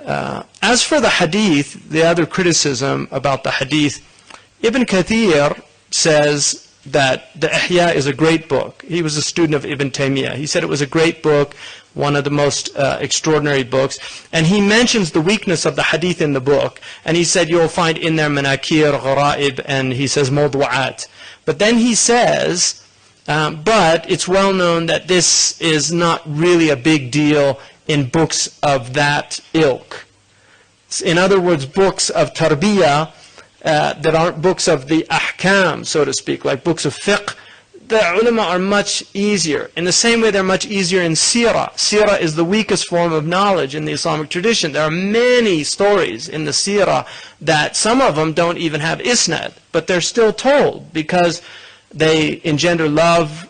As for the hadith, the other criticism about the hadith, Ibn Kathir says that the Ihya is a great book. He was a student of Ibn Taymiyyah. He said it was a great book, one of the most extraordinary books. And he mentions the weakness of the hadith in the book. And he said you'll find in there manakir, gharaib, and he says mawdu'at. But then he says, but it's well known that this is not really a big deal in books of that ilk. In other words, books of tarbiyah that aren't books of the ahkam, so to speak, like books of fiqh, the ulama are much easier. In the same way they're much easier in seerah. Seerah is the weakest form of knowledge in the Islamic tradition. There are many stories in the seerah that some of them don't even have isnad, but they're still told because they engender love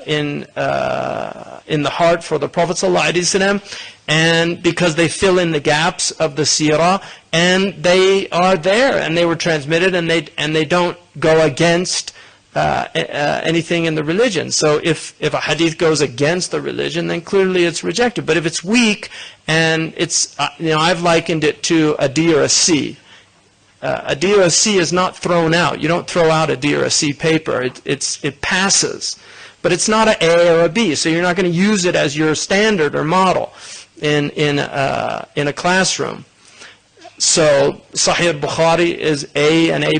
in the heart for the Prophet ﷺ, and because they fill in the gaps of the seerah, and they are there, and they were transmitted, and they don't go against anything in the religion. So if a hadith goes against the religion, then clearly it's rejected. But if it's weak, and it's, I've likened it to a D or a C. A D or a C is not thrown out. You don't throw out a D or a C paper. It passes. But it's not an A or a B, so you're not going to use it as your standard or model in a classroom. So Sahih al-Bukhari is A and A+,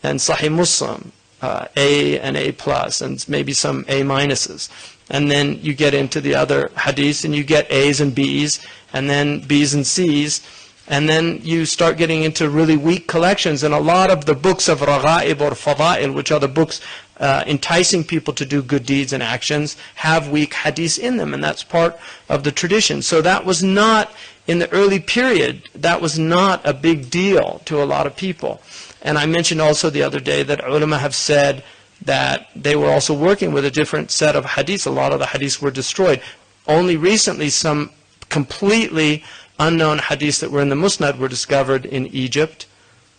and Sahih Muslim A and A+, and maybe some A minuses. And then you get into the other hadiths, and you get A's and B's, and then B's and C's. And then you start getting into really weak collections. And a lot of the books of Raghaib or Fada'il, which are the books enticing people to do good deeds and actions, have weak hadiths in them. And that's part of the tradition. So that was not, in the early period, that was not a big deal to a lot of people. And I mentioned also the other day that ulama have said that they were also working with a different set of hadiths. A lot of the hadiths were destroyed. Only recently some completely unknown hadiths that were in the Musnad were discovered in Egypt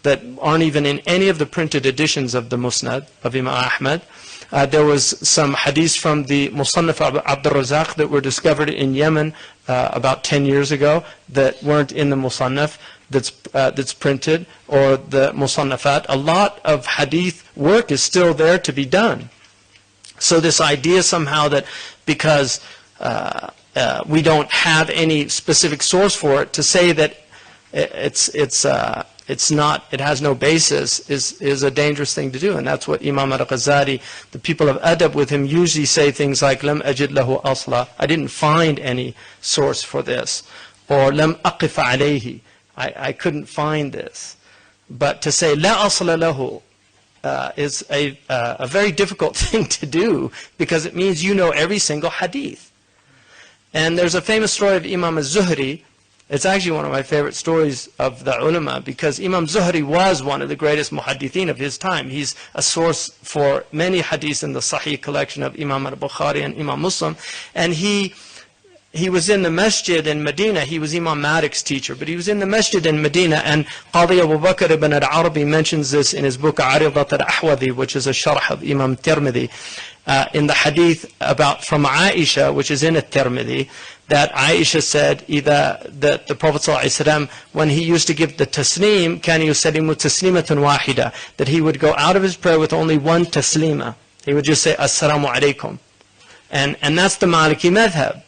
that aren't even in any of the printed editions of the Musnad of Imam Ahmad. There was some hadiths from the Musannaf Abdul Razak that were discovered in Yemen about 10 years ago that weren't in the Musannaf that's printed, or the Musannafat. A lot of hadith work is still there to be done. So this idea somehow that because we don't have any specific source for it, to say that it has no basis is a dangerous thing to do. And that's what Imam al-Ghazali, the people of adab with him, usually say things like lam ajid lahu asla, I didn't find any source for this, or lam aqif alayhi, I couldn't find this. But to say la asla lahu is a very difficult thing to do, because it means you know every single hadith. And there's a famous story of Imam al-Zuhri. It's actually one of my favorite stories of the ulama, because Imam Zuhri was one of the greatest muhaddithin of his time. He's a source for many hadiths in the Sahih collection of Imam al-Bukhari and Imam Muslim. And he was in the masjid in Medina. He was Imam Malik's teacher, but he was in the masjid in Medina, and Qadi Abu Bakr ibn al-Arabi mentions this in his book Aridat al-Ahwadi, which is a sharh of Imam Tirmidhi, in the hadith from Aisha, which is in Tirmidhi, that Aisha said that the Prophet ﷺ, when he used to give the taslim, كان يسلم تسليمة واحدة, that he would go out of his prayer with only one taslima. He would just say Assalamu alaikum. And that's the Maliki madhab.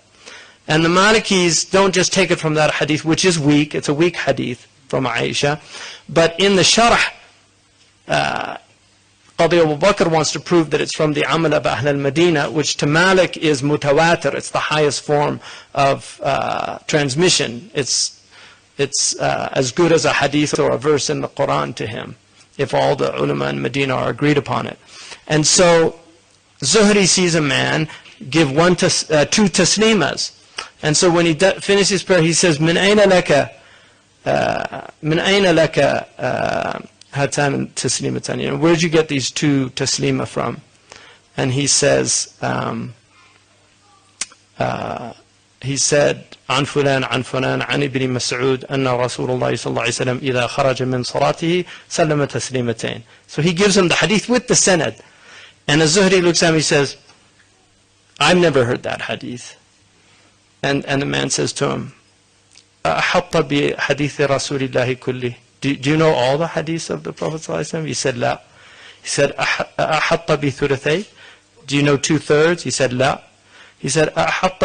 And the Malikis don't just take it from that hadith, which is weak. It's a weak hadith from Aisha. But in the sharh, Qadi Abu Bakr wants to prove that it's from the Amal of Ahl al-Madinah, which to Malik is mutawatir. It's the highest form of transmission. It's as good as a hadith or a verse in the Quran to him, if all the ulama in Medina are agreed upon it. And so Zuhri sees a man give two taslimas. And so when he finishes his prayer, he says, Min ayna laka hatan taslimatan. Where did you get these two taslima from? And he says, he said, عن فلان عن فلان عن ابن مسعود أن رسول الله صلى الله عليه وسلم إذا خرج من صلاته سلم تسليمتين. So he gives him the hadith with the sanad. And as Zuhri looks at him, he says, I've never heard that hadith. And the man says to him, أحط بحديث رسول الله كله. Do you know all the hadiths of the Prophet ﷺ? He said, لا. He said, أحط بثلثي. Do you know 2/3? He said, لا. He said, أحط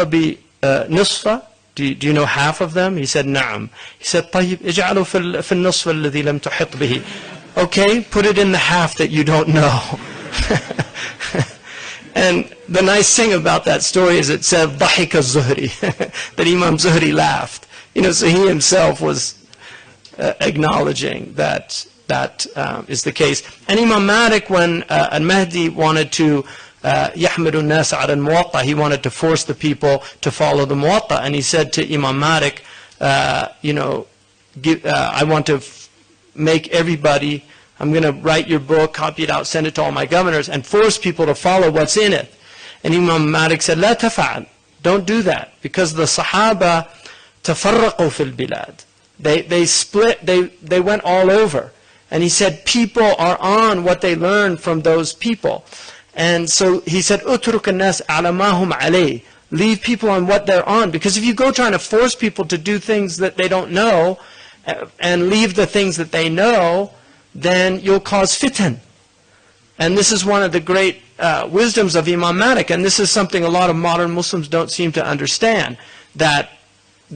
بنصف. Do you know half of them? He said, نعم. He said, طيب اجعله في النصف الذي لم تحط به. Okay, put it in the half that you don't know. And the nice thing about that story is it said, ضحك الزهري. That Imam Zuhri laughed. So he himself was acknowledging that is the case. And Imam Malik, when Al-Mahdi wanted to يحمل الناس على الموطأ, he wanted to force the people to follow the Muwatta, and he said to Imam Malik, I want to make everybody, I'm going to write your book, copy it out, send it to all my governors, and force people to follow what's in it. And Imam Malik said, لا تفعل, don't do that, because the Sahaba تفرقوا في البلاد. They split, they went all over. And he said, people are on what they learned from those people. And so he said, أترك الناس على ما هم عليه. Leave people on what they're on. Because if you go trying to force people to do things that they don't know, and leave the things that they know, then you'll cause fitan. And this is one of the great wisdoms of Imam Malik. And this is something a lot of modern Muslims don't seem to understand. That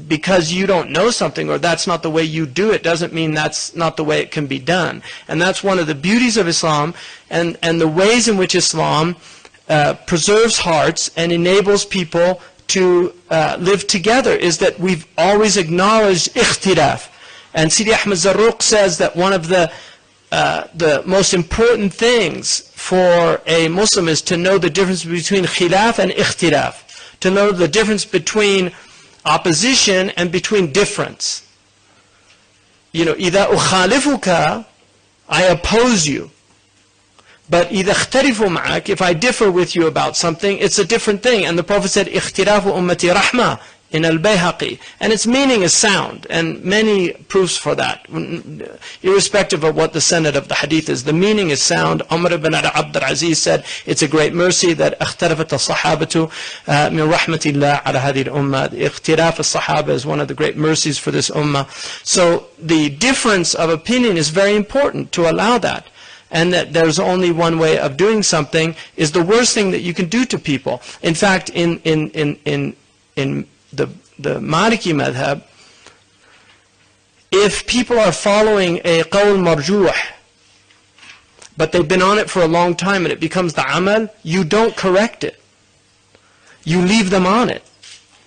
because you don't know something, or that's not the way you do it, doesn't mean that's not the way it can be done. And that's one of the beauties of Islam, and the ways in which Islam preserves hearts and enables people to live together, is that we've always acknowledged ikhtilaf. And Sidi Ahmed Zarruq says that one of the most important things for a Muslim is to know the difference between khilaf and ikhtilaf, to know the difference between opposition and between difference. إذا أخالفك, I oppose you. But إذا اختلف معك, if I differ with you about something, it's a different thing. And the Prophet said, اختلاف أمتي رحمة in Al-Bayhaqi. And its meaning is sound, and many proofs for that. Irrespective of what the sanad of the hadith is, the meaning is sound. Umar ibn Abd al-Aziz said, it's a great mercy that اختلفت الصحابة من رحمة الله على هذه الأمة. اختلاف الصحابة is one of the great mercies for this ummah. So the difference of opinion is very important to allow that. And that there's only one way of doing something is the worst thing that you can do to people. In fact, in the Maliki madhab, if people are following a qawl marjuh, but they've been on it for a long time and it becomes the amal, you don't correct it. You leave them on it.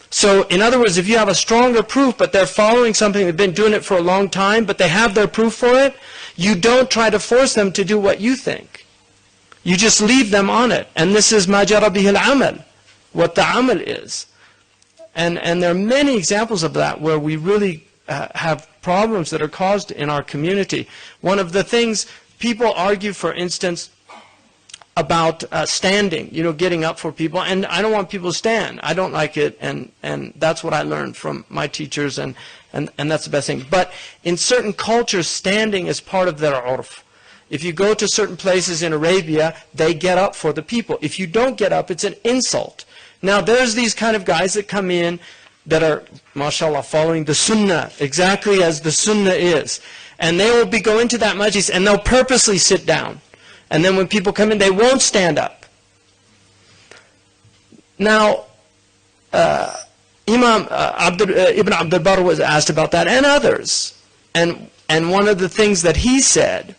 So, in other words, if you have a stronger proof, but they're following something, they've been doing it for a long time, but they have their proof for it, you don't try to force them to do what you think. You just leave them on it. And this is ma jara bihi al-amal, what the amal is. And there are many examples of that where we really have problems that are caused in our community. One of the things, people argue, for instance, about standing, getting up for people. And I don't want people to stand. I don't like it, and that's what I learned from my teachers, and that's the best thing. But in certain cultures, standing is part of their urf. If you go to certain places in Arabia, they get up for the people. If you don't get up, it's an insult. Now, there's these kind of guys that come in that are, mashallah, following the sunnah, exactly as the sunnah is. And they will be going to that majlis, and they'll purposely sit down. And then when people come in, they won't stand up. Now, Imam Ibn Abdul Barr was asked about that, and others. And one of the things that he said,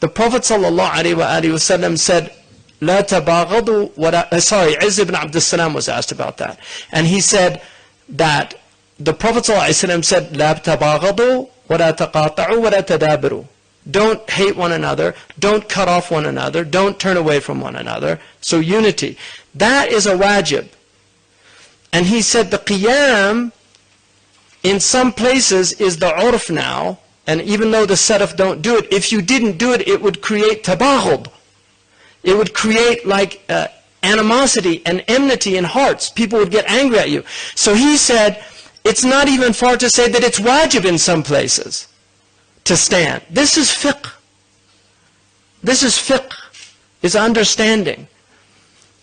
the Prophet ﷺ said, لا تباغضوا ولا, sorry, Izz ibn Abdul Salam was asked about that. And he said that the Prophet ﷺ said, لا تباغضوا ولا تقاطعوا ولا تدابروا. Don't hate one another, don't cut off one another, don't turn away from one another. So unity. That is a wajib. And he said the qiyam in some places is the urf now, and even though the salaf don't do it, if you didn't do it, it would create tabaghud. It would create like animosity and enmity in hearts. People would get angry at you. So he said, it's not even far to say that it's wajib in some places to stand. This is fiqh. This is fiqh, is understanding.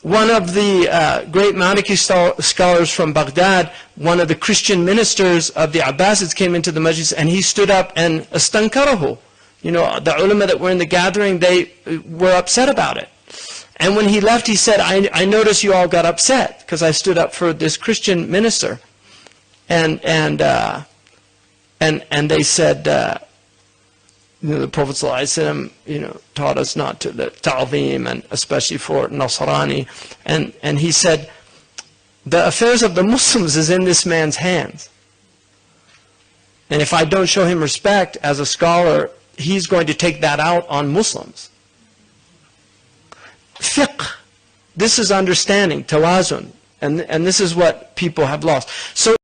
One of the great Maliki scholars from Baghdad, one of the Christian ministers of the Abbasids came into the majlis and he stood up and astankarahu. You know, the ulama that were in the gathering, they were upset about it. And when he left, he said, I noticed you all got upset because I stood up for this Christian minister. And they said, you know, the Prophet ﷺ, you know, taught us not to ta'zeem, and especially for Nasrani. And he said, the affairs of the Muslims is in this man's hands. And if I don't show him respect as a scholar, he's going to take that out on Muslims. Fiqh, this is understanding, tawazun. And this is what people have lost. So